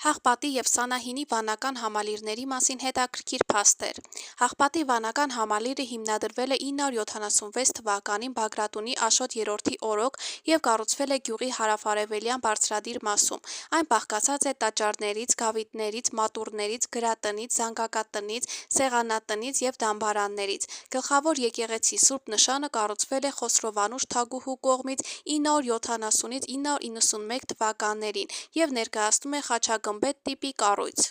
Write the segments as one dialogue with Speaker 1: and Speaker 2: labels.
Speaker 1: Հաղպատի և Սանահինի վանական համալիրների մասին հետաքրքիր փաստեր։ Հաղպատի վանական համալիրը հիմնադրվել է 976 թվականին Բագրատունի Աշոտ III օրոք և կառուցվել է գյուղի հարավ-արևելյան բարձրադիր մասում։ Այն բաղկացած է տաճարներից, գավիթներից, մատուռներից, գրատնից, զանգակատնից, սեղանատնից և դամբարաններից։ Գլխավոր եկեղեցի Սուրբ նշանը կառուցվել է Խոսրովանուշ Թագուհու կողմից 970-ից 991 թվականներին և ներկայացնում է խաչագմբեթ տիպի կառույց։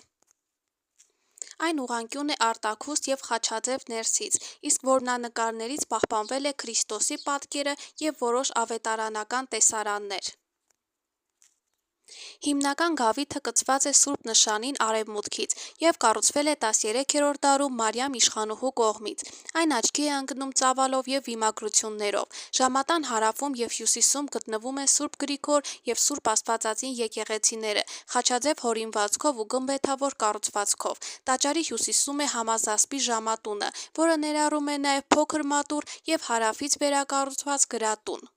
Speaker 1: Այն ուղղանկյուն է արտաքուստ և խաչաձև ներսից, իսկ որմնանկարներից պահպանվել է Քրիստոսի պատկերը և որոշ ավետարանական տեսարաններ։ Հիմնական գավիթը կցված է Սուրբ նշանին արևմուտքից և կառուցվել է 13-րդ դարում Մարիամ իշխանուհու կողմից։ Այն աչքի է ընկնում ծավալով և վիմագրություններով։ Ժամատան հարավում և հյուսիսում գտնվում են Սուրբ Գրիգոր և Սուրբ Աստվածածին եկեղեցիները՝ խաչաձև հորինվածքով ու գմբեթավոր կառուցվածքով։ Տաճարի հյուսիսում է Համազասպի ժամատունը, որը ներառում է նաև փոքր մատուռ և հարավից վերակառուցված գրատուն։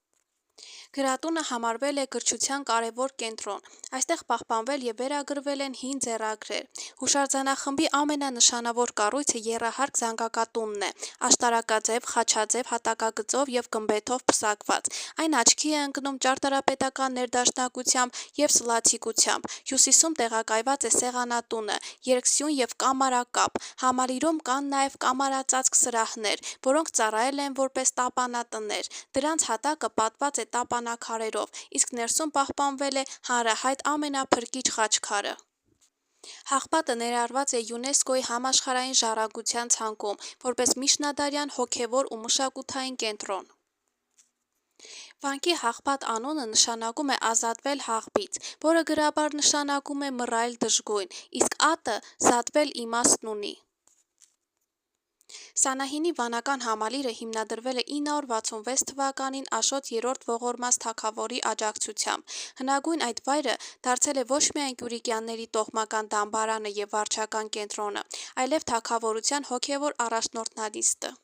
Speaker 1: Գրատունը համարվել է գրչության կարևոր կենտրոն։ Այստեղ պահպանվել և վերագրվել են հին ձեռագրեր։ Հուշարձանախմբի ամենանշանավոր կառույցը եռահարկ զանգակատունն է՝ աշտարակաձև, խաչաձև, հատակագծով և գմբեթով պսակված։ Այն աչքի է ընկնում ճարտարապետական ներդաշնակությամբ և սլացիկությամբ։ Հյուսիսում տեղակայված է Սեղանատունը, երկսյուն և կամարակապ։ Համալիրում կան նաև կամարածածկ սրահներ, որոնք ծառայել են որպես տապանատներ։ Դրանց հատակը պատված է տապանաքարերով, իսկ ներսում պահպանվել է հանրահայտ ամենափրկիչ խաչքարը։ Հաղպատը ներառված է ՅՈՒՆԵՍԿՕ-ի համաշխարհային ժառանգության ցանկում՝ որպես միջնադարյան հոգևոր ու մշակութային կենտրոն։ Վանքի Հաղպատ անունը նշանակում է ազատվել հաղբից, որը գրաբար նշանակում է մռայլ դժգույն, իսկ ատը զատվել իմաստն ունի։ Սանահինի վանական համալիրը հիմնադրվել է 966 թվականին Աշոտ III ողորմած թագավորի աջակցությամբ։ Հնագույն այդ վայրը դարձել է ոչ միայն Կյուրիկյանների տոհմական դամբարանը և վարչական կենտրոնը, այլև թագավորության հոգևոր առաջնորդանիստը։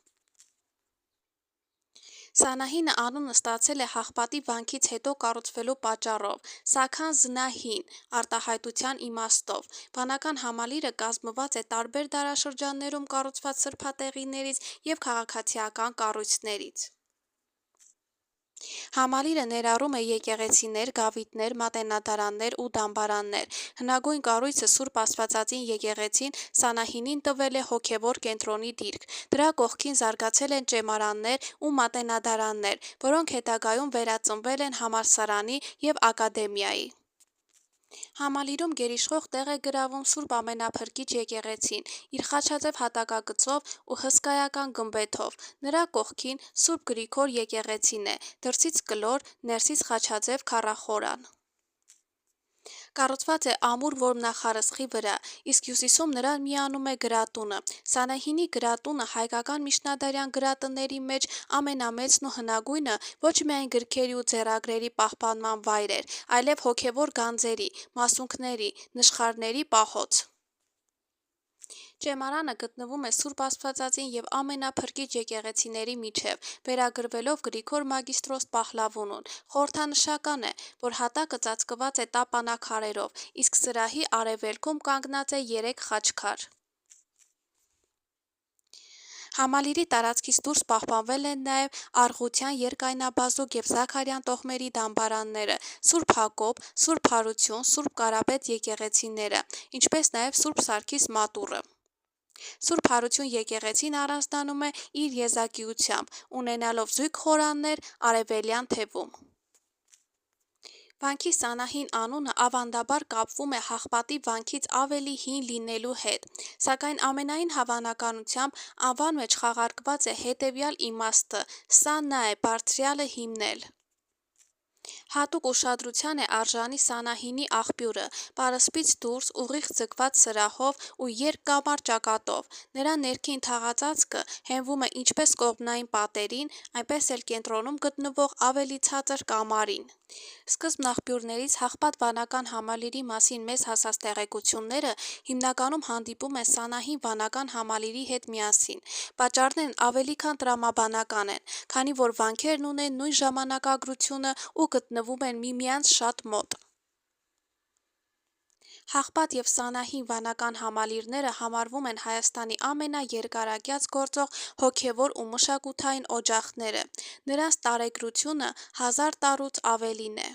Speaker 1: Սանահինը անունը ստացել է Հաղպատի վանքից հետո կառուցվելու պատճառով՝ «Սաքան զնահին» արտահայտության իմաստով։ Վանական համալիրը կազմված է տարբեր դարաշրջաններում կառուցված սրբատեղիներից և քաղաքացիական կառույցներից։ Համալիրը ներառում է եկեղեցիներ, գավիթներ, մատենադարաններ ու դամբարաններ։ Հնագույն կառույցը Սուրբ Աստվածածին եկեղեցին Սանահինին տվել է հոգևոր կենտրոնի դիրք։ Դրա կողքին զարգացել են ճեմարաններ ու մատենադարաններ, որոնք հետագայում վերածնվել են համալսարանի և ակադեմիայի։ Համալիրում գերիշխող տեղ է գրավում Սուրբ Ամենափրկիչ եկեղեցին՝ իր խաչաձև հատակագծով ու հսկայական գմբեթով։ Նրա կողքին Սուրբ Գրիգոր եկեղեցին է՝ դրսից կլոր, ներսից խաչաձև քառախորան։ Կառուցված է ամուր որմնախարսխի վրա, իսկ հյուսիսում նրան միանում է գրատունը։ Սանահինի գրատունը հայկական միջնադարյան գրատների մեջ ամենամեծն ու հնագույնը ոչ միայն գրքերի ու ձեռագրերի պահպանման վայր էր, այլև հոգևոր գանձերի, մասունքների, նշխարների պահոց։ Ճեմարանը գտնվում է Սուրբ Աստվածածին և Ամենափրկիչ եկեղեցիների միջև՝ վերագրվելով Գրիգոր Մագիստրոս պահլավունուն։ Խորհրդանշական է, որ հատակը ծածկված է տապանաքարերով, իսկ սրահի արևելքում կանգնած է 3 խաչքար։ Համալիրի տարածքից դուրս պահպանվել են նաև Արգուտյան երկայնաբազուկ և Զաքարյան տոհմերի դամբարանները, Սուրբ Հակոբ, Սուրբ Հարություն, Սուրբ Կարապետ եկեղեցիները, ինչպես նաև Սուրբ Սարգիս մատուռը։ Սուրբ Հարություն եկեղեցին առանձնանում է իր եզակիությամբ, ունենալով զույգ խորաններ արևելյան թևում։ Վանքի Սանահին անունը ավանդաբար կապվում է Հաղպատի վանքից ավելի հին լինելու հետ, սակայն ամենայն հավանականությամբ անվան մեջ խաղարկված է հետևյալ իմաստը՝ սա նա է Բարձրյալը հիմնել։ Հատուկ ուշադրության է արժանի Սանահինի աղբյուրը՝ պարսպից դուրս, ուղիղ ձգված սրահով ու երկկամար ճակատով։ Նրա ներքին թաղածածկը հենվում է ինչպես կողմնային պատերին, այնպես էլ կենտրոնում գտնվող ավելի ցածր կամարին։ Սկզբն աղբյուրներից Հաղպատ վանական համալիրի մասին մեզ հասած տեղեկությունները հիմնականում հանդիպում են Սանահին վանական համալիրի հետ միասին։ Պատճառներն ավելի քան տրամաբանական են, քանի որ վանքերն ունեն նույն ժամանակագրությունը ու գտնվում են միմյանց շատ մոտ։ Հաղպատ և Սանահին վանական համալիրները համարվում են Հայաստանի ամենաերկարակյաց գործող հոգևոր ու մշակութային օջախները, նրանց տարեգրությունը 1000 տարուց ավելին է։